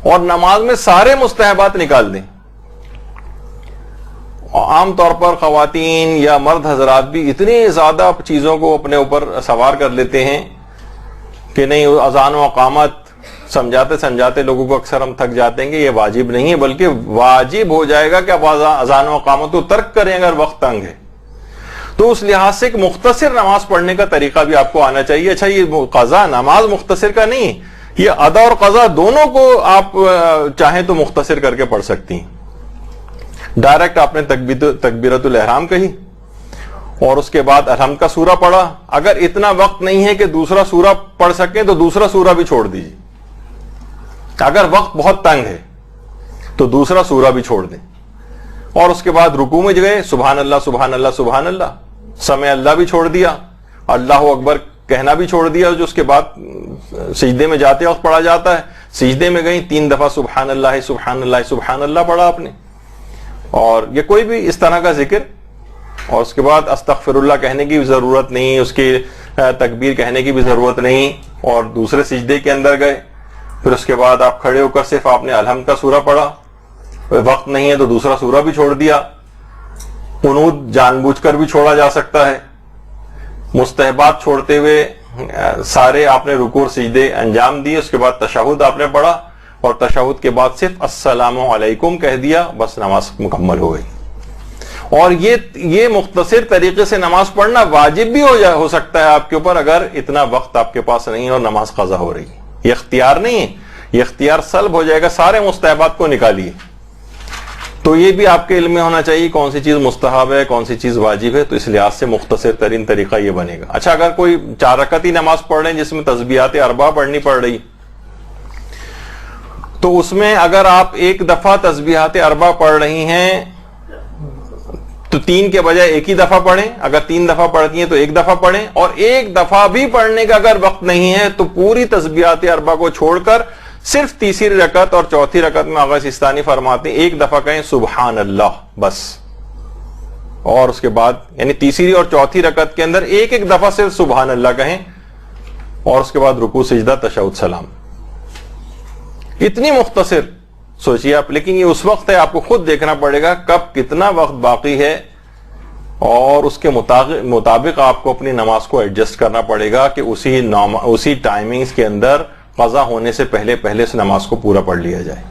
اور نماز میں سارے مستحبات نکال دیں. عام طور پر خواتین یا مرد حضرات بھی اتنی زیادہ چیزوں کو اپنے اوپر سوار کر لیتے ہیں کہ نہیں اذان و اقامت سمجھاتے سمجھاتے لوگوں کو اکثر ہم تھک جاتے ہیں کہ یہ واجب نہیں ہے، بلکہ واجب ہو جائے گا کہ آپ اذان و اقامت کو ترک کریں اگر وقت تنگ ہے. تو اس لحاظ سے ایک مختصر نماز پڑھنے کا طریقہ بھی آپ کو آنا چاہیے. اچھا یہ قضا نماز مختصر کا نہیں، یہ ادا اور قضا دونوں کو آپ چاہیں تو مختصر کر کے پڑھ سکتی ہیں. ڈائریکٹ آپ نے تکبیرۃ الاحرام کہی اور اس کے بعد الحمد کا سورہ پڑھا. اگر اتنا وقت نہیں ہے کہ دوسرا سورہ پڑھ سکیں تو دوسرا سورہ بھی چھوڑ دیجیے. اگر وقت بہت تنگ ہے تو دوسرا سورہ بھی چھوڑ دیں. اور اس کے بعد رکوع میں گئے سبحان اللہ سبحان اللہ سبحان اللہ، سمع اللہ بھی چھوڑ دیا، اللہ اکبر کہنا بھی چھوڑ دیا جو اس کے بعد سجدے میں جاتے وقت پڑھا جاتا ہے. سجدے میں گئی 3 دفعہ سبحان اللہ سبحان اللہ سبحان اللہ پڑھا آپ نے، اور یہ کوئی بھی اس طرح کا ذکر. اور اس کے بعد استغفر اللہ کہنے کی بھی ضرورت نہیں، اس کی تکبیر کہنے کی بھی ضرورت نہیں، اور دوسرے سجدے کے اندر گئے. پھر اس کے بعد آپ کھڑے ہو کر صرف آپ نے الحمد کا سورہ پڑھا. وقت نہیں ہے تو دوسرا سورہ بھی چھوڑ دیا. قنوت جان بوجھ کر بھی چھوڑا جا سکتا ہے. مستحبات چھوڑتے ہوئے سارے آپ نے رکوع اور سجدے انجام دیے. اس کے بعد تشہد آپ نے پڑھا اور تشہد کے بعد صرف السلام علیکم کہہ دیا، بس نماز مکمل ہو گئی. اور یہ مختصر طریقے سے نماز پڑھنا واجب بھی ہو سکتا ہے آپ کے اوپر اگر اتنا وقت آپ کے پاس نہیں ہے اور نماز قضا ہو رہی ہے. یہ اختیار نہیں ہے، یہ اختیار سلب ہو جائے گا. سارے مستحبات کو نکالیے. تو یہ بھی آپ کے علم میں ہونا چاہیے کون سی چیز مستحب ہے کون سی چیز واجب ہے. تو اس لحاظ سے مختصر ترین طریقہ یہ بنے گا. اچھا اگر کوئی 4 رکعتی نماز پڑھ رہے ہیں جس میں تسبیحات اربع پڑھنی پڑ رہی، تو اس میں اگر آپ ایک دفعہ تسبیحات اربع پڑھ رہی ہیں تو 3 کے بجائے ایک ہی دفعہ پڑھیں. اگر 3 دفعہ پڑھتی ہیں تو ایک دفعہ پڑھیں. اور ایک دفعہ بھی پڑھنے کا اگر وقت نہیں ہے تو پوری تسبیحات اربع کو چھوڑ کر صرف تیسری رکعت اور چوتھی رکعت میں آغا سیستانی فرماتے ہیں ایک دفعہ کہیں سبحان اللہ بس. اور اس کے بعد یعنی تیسری اور چوتھی رکعت کے اندر ایک دفعہ صرف سبحان اللہ کہیں، اور اس کے بعد رکوع سجدہ تشہد سلام. اتنی مختصر سوچیے آپ. لیکن یہ اس وقت ہے آپ کو خود دیکھنا پڑے گا کب کتنا وقت باقی ہے، اور اس کے مطابق آپ کو اپنی نماز کو ایڈجسٹ کرنا پڑے گا کہ اسی ٹائمنگز کے اندر قضا ہونے سے پہلے اس نماز کو پورا پڑھ لیا جائے.